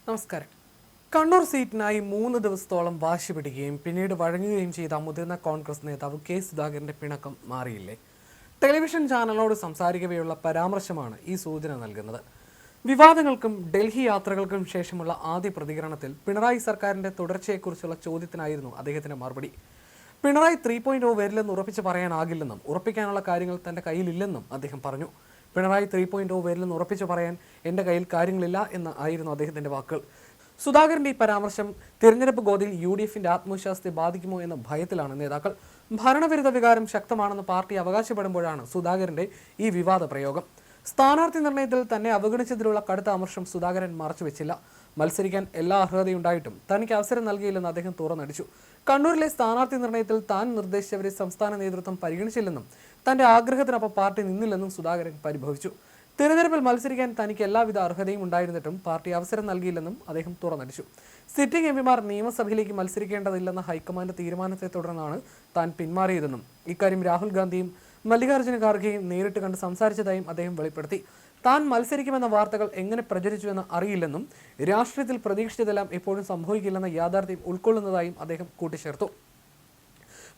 നമസ്കാരം. കണ്ണൂർ സീറ്റിനായി 3 ദിവസത്തോളം വാശി പിടിക്കുകയും പിന്നീട് വഴങ്ങുകയും ചെയ്ത മുതിർന്ന കോൺഗ്രസ് നേതാവ് കെ സുധാകരന്റെ പിണക്കം മാറിയില്ലേ? ടെലിവിഷൻ ചാനലിനോട് സംസാരിക്കവെയുള്ള പരാമർശമാണ് ഈ സൂചന നൽകുന്നത്. വിവാദങ്ങൾക്കും ഡൽഹി യാത്രകൾക്കും ശേഷമുള്ള ആദ്യ പ്രതികരണത്തിൽ പിണറായി സർക്കാരിന്റെ തുടർച്ചയെക്കുറിച്ചുള്ള ചോദ്യത്തിനായിരുന്നു അദ്ദേഹത്തിന്റെ മറുപടി. പിണറായി 3.0 വരില്ലെന്ന് ഉറപ്പിച്ച് പറയാനാകില്ലെന്നും ഉറപ്പിക്കാനുള്ള കാര്യങ്ങൾ തന്റെ കയ്യിലില്ലെന്നും അദ്ദേഹം പറഞ്ഞു. പിണറായി 3.0 വരില്ലെന്ന് ഉറപ്പിച്ചു പറയാൻ എൻ്റെ കയ്യിൽ കാര്യങ്ങളില്ല എന്ന് ആയിരുന്നു അദ്ദേഹത്തിൻ്റെ വാക്കുകൾ. സുധാകരൻ്റെ ഈ പരാമർശം തിരഞ്ഞെടുപ്പ് ഗോതിയിൽ UDFന്റെ ആത്മവിശ്വാസത്തെ ബാധിക്കുമോ എന്ന ഭയത്തിലാണ് നേതാക്കൾ. ഭരണവിരുദ്ധ വികാരം ശക്തമാണെന്ന് പാർട്ടി അവകാശപ്പെടുമ്പോഴാണ് സുധാകരൻ്റെ ഈ വിവാദ പ്രയോഗം. സ്ഥാനാർത്ഥി നിർണയത്തിൽ തന്നെ അവഗണിച്ചതിലുള്ള കടുത്ത അമർഷം സുധാകരൻ മറച്ചുവെച്ചില്ല. മത്സരിക്കാൻ എല്ലാ അർഹതയുണ്ടായിട്ടും തനിക്ക് അവസരം നൽകിയില്ലെന്ന് അദ്ദേഹം തുറന്നടിച്ചു. കണ്ണൂരിലെ സ്ഥാനാർത്ഥി നിർണയത്തിൽ താൻ നിർദ്ദേശിച്ചവരെ സംസ്ഥാന നേതൃത്വം പരിഗണിച്ചില്ലെന്നും തന്റെ ആഗ്രഹത്തിനൊപ്പം പാർട്ടി നിന്നില്ലെന്നും സുധാകരൻ പരിഭവിച്ചു. തിരഞ്ഞെടുപ്പിൽ മത്സരിക്കാൻ തനിക്ക് എല്ലാവിധ അർഹതയും ഉണ്ടായിരുന്നിട്ടും പാർട്ടി അവസരം നൽകിയില്ലെന്നും അദ്ദേഹം തുറന്നടിച്ചു. സിറ്റിംഗ് എംപിമാർ നിയമസഭയിലേക്ക് മത്സരിക്കേണ്ടതില്ലെന്ന ഹൈക്കമാൻഡ് തീരുമാനത്തെ തുടർന്നാണ് താൻ പിന്മാറിയതെന്നും ഇക്കാര്യം രാഹുൽ ഗാന്ധിയും മല്ലികാർജ്ജുന ഖാർഗെയും നേരിട്ട് കണ്ട് സംസാരിച്ചതായും അദ്ദേഹം വെളിപ്പെടുത്തി. താൻ മത്സരിക്കുമെന്ന വാർത്തകൾ എങ്ങനെ പ്രചരിച്ചുവെന്ന് അറിയില്ലെന്നും രാഷ്ട്രീയത്തിൽ പ്രതീക്ഷിച്ചതെല്ലാം എപ്പോഴും സംഭവിക്കില്ലെന്ന യാഥാർത്ഥ്യം ഉൾക്കൊള്ളുന്നതായും അദ്ദേഹം കൂട്ടിച്ചേർത്തു.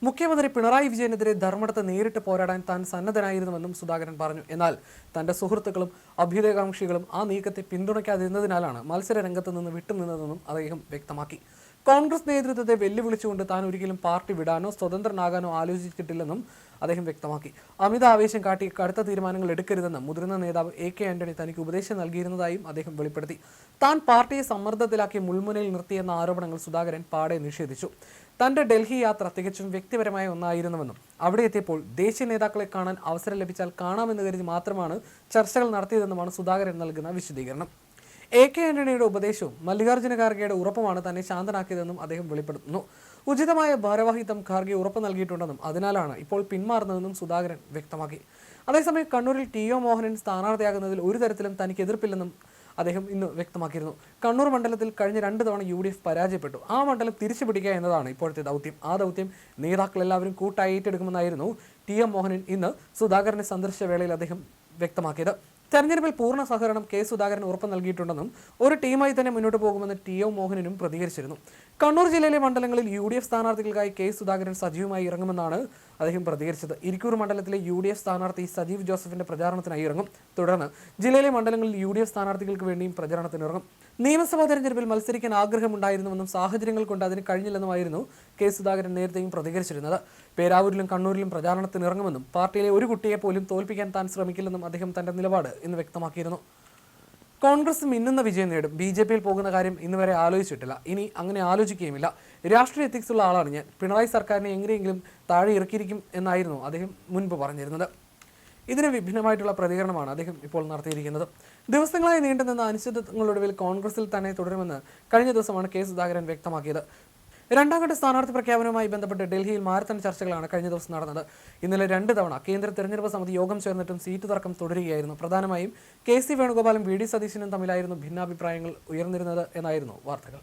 മുഖ്യമന്ത്രി പിണറായി വിജയനെതിരെ ധർമ്മടത്ത് നേരിട്ട് പോരാടാൻ താൻ സന്നദ്ധനായിരുന്നുവെന്നും സുധാകരൻ പറഞ്ഞു. എന്നാൽ തന്റെ സുഹൃത്തുക്കളും അഭ്യുദയകാംക്ഷികളും ആ നീക്കത്തെ പിന്തുണയ്ക്കാതിരുന്നതിനാലാണ് മത്സര രംഗത്ത് നിന്ന് വിട്ടുനിന്നതെന്നും അദ്ദേഹം വ്യക്തമാക്കി. കോൺഗ്രസ് നേതൃത്വത്തെ വെല്ലുവിളിച്ചുകൊണ്ട് താൻ ഒരിക്കലും പാർട്ടി വിടാനോ സ്വതന്ത്രനാകാനോ ആലോചിച്ചിട്ടില്ലെന്നും അദ്ദേഹം വ്യക്തമാക്കി. അമിത ആവേശം കാട്ടി കടുത്ത തീരുമാനങ്ങൾ എടുക്കരുതെന്ന് മുതിർന്ന നേതാവ് AK ആന്റണി തനിക്ക് ഉപദേശം നൽകിയിരുന്നതായും അദ്ദേഹം വെളിപ്പെടുത്തി. താൻ പാർട്ടിയെ സമ്മർദ്ദത്തിലാക്കി മുൾമുനയിൽ നിർത്തിയെന്ന ആരോപണങ്ങൾ സുധാകരൻ പാടെ നിഷേധിച്ചു. തന്റെ ഡൽഹി യാത്ര തികച്ചും വ്യക്തിപരമായ ഒന്നായിരുന്നുവെന്നും അവിടെ എത്തിയപ്പോൾ ദേശീയ നേതാക്കളെ കാണാൻ അവസരം ലഭിച്ചാൽ കാണാമെന്ന് കരുതി മാത്രമാണ് ചർച്ചകൾ നടത്തിയതെന്നുമാണ് സുധാകരൻ നൽകുന്ന വിശദീകരണം. AK ആന്റണിയുടെ ഉപദേശവും മല്ലികാർജ്ജുന ഖാർഗെയുടെ ഉറപ്പുമാണ് തന്നെ ശാന്തനാക്കിയതെന്നും അദ്ദേഹം വെളിപ്പെടുത്തുന്നു. ഉചിതമായ ഭാരവാഹിത്വം ഖാർഗെ ഉറപ്പ് നൽകിയിട്ടുണ്ടെന്നും അതിനാലാണ് ഇപ്പോൾ പിന്മാറുന്നതെന്നും സുധാകരൻ വ്യക്തമാക്കി. അതേസമയം കണ്ണൂരിൽ TO മോഹനൻ സ്ഥാനാർത്ഥിയാകുന്നതിൽ ഒരു തരത്തിലും തനിക്ക് എതിർപ്പില്ലെന്നും അദ്ദേഹം ഇന്ന് വ്യക്തമാക്കിയിരുന്നു. കണ്ണൂർ മണ്ഡലത്തിൽ കഴിഞ്ഞ 2 തവണ UDF പരാജയപ്പെട്ടു. ആ മണ്ഡലം തിരിച്ചു പിടിക്കുക എന്നതാണ് ഇപ്പോഴത്തെ ദൗത്യം. ആ ദൗത്യം നേതാക്കൾ എല്ലാവരും കൂട്ടായി ഏറ്റെടുക്കുമെന്നായിരുന്നു TM മോഹനൻ ഇന്ന് സുധാകരനെ സന്ദർശിച്ച വേളയിൽ അദ്ദേഹം വ്യക്തമാക്കിയത്. തെരഞ്ഞെടുപ്പിൽ പൂർണ്ണ സഹകരണം കെ സുധാകരൻ ഉറപ്പ് നൽകിയിട്ടുണ്ടെന്നും ഒരു ടീമായി തന്നെ മുന്നോട്ട് പോകുമെന്ന് TO മോഹനനും പ്രതികരിച്ചിരുന്നു. കണ്ണൂർ ജില്ലയിലെ മണ്ഡലങ്ങളിൽ UDF സ്ഥാനാർത്ഥികൾക്കായി കെ സുധാകരൻ സജീവമായി ഇറങ്ങുമെന്നാണ് അദ്ദേഹം പ്രതികരിച്ചത്. ഇരിക്കൂർ മണ്ഡലത്തിലെ UDF സ്ഥാനാർത്ഥി സജീവ് ജോസഫിന്റെ പ്രചാരണത്തിനായി ഇറങ്ങും. തുടർന്ന് ജില്ലയിലെ മണ്ഡലങ്ങളിൽ UDF സ്ഥാനാർത്ഥികൾക്ക് വേണ്ടിയും പ്രചാരണത്തിനിറങ്ങും. നിയമസഭാ തെരഞ്ഞെടുപ്പിൽ മത്സരിക്കാൻ ആഗ്രഹമുണ്ടായിരുന്നുവെന്നും സാഹചര്യങ്ങൾ കൊണ്ട് അതിന് കഴിഞ്ഞില്ലെന്നുമായിരുന്നു കെ സുധാകരൻ നേരത്തെയും പ്രതികരിച്ചിരുന്നത്. പേരാവൂരിലും കണ്ണൂരിലും പ്രചാരണത്തിനിറങ്ങുമെന്നും പാർട്ടിയിലെ ഒരു കുട്ടിയെ പോലും തോൽപ്പിക്കാൻ താൻ ശ്രമിക്കില്ലെന്നും അദ്ദേഹം തന്റെ നിലപാട് ഇന്ന് വ്യക്തമാക്കിയിരുന്നു. കോൺഗ്രസ് മിന്നുന്ന വിജയം നേടും. BJPയിൽ പോകുന്ന കാര്യം ഇന്നുവരെ ആലോചിച്ചിട്ടില്ല. ഇനി അങ്ങനെ ആലോചിക്കുകയുമില്ല. രാഷ്ട്രീയ എത്തിക്സ് ഉള്ള ആളാണ് ഞാൻ. പിണറായി സർക്കാരിനെ എങ്ങനെയെങ്കിലും താഴെ ഇറക്കിയിരിക്കും എന്നായിരുന്നു അദ്ദേഹം മുൻപ് പറഞ്ഞിരുന്നത്. ഇതിന് വിഭിന്നമായിട്ടുള്ള പ്രതികരണമാണ് അദ്ദേഹം ഇപ്പോൾ നടത്തിയിരിക്കുന്നത്. ദിവസങ്ങളായി നീണ്ടുനിന്ന അനിശ്ചിതത്വങ്ങളൊടുവിൽ കോൺഗ്രസിൽ തന്നെ തുടരുമെന്ന് കഴിഞ്ഞ ദിവസമാണ് കെ സുധാകരൻ വ്യക്തമാക്കിയത്. 2ാം ഘട്ട സ്ഥാനാർത്ഥി പ്രഖ്യാപനവുമായി ബന്ധപ്പെട്ട് ഡൽഹിയിൽ മാരത്തൺ ചർച്ചകളാണ് കഴിഞ്ഞ ദിവസം നടന്നത്. ഇന്നലെ 2 തവണ കേന്ദ്ര തെരഞ്ഞെടുപ്പ് സമിതി യോഗം ചേർന്നിട്ടും സീറ്റ് തർക്കം തുടരുകയായിരുന്നു. പ്രധാനമായും KC വേണുഗോപാലും VD സതീശനും തമ്മിലായിരുന്നു ഭിന്നാഭിപ്രായങ്ങൾ ഉയർന്നിരുന്നത് എന്നായിരുന്നു വാർത്തകൾ.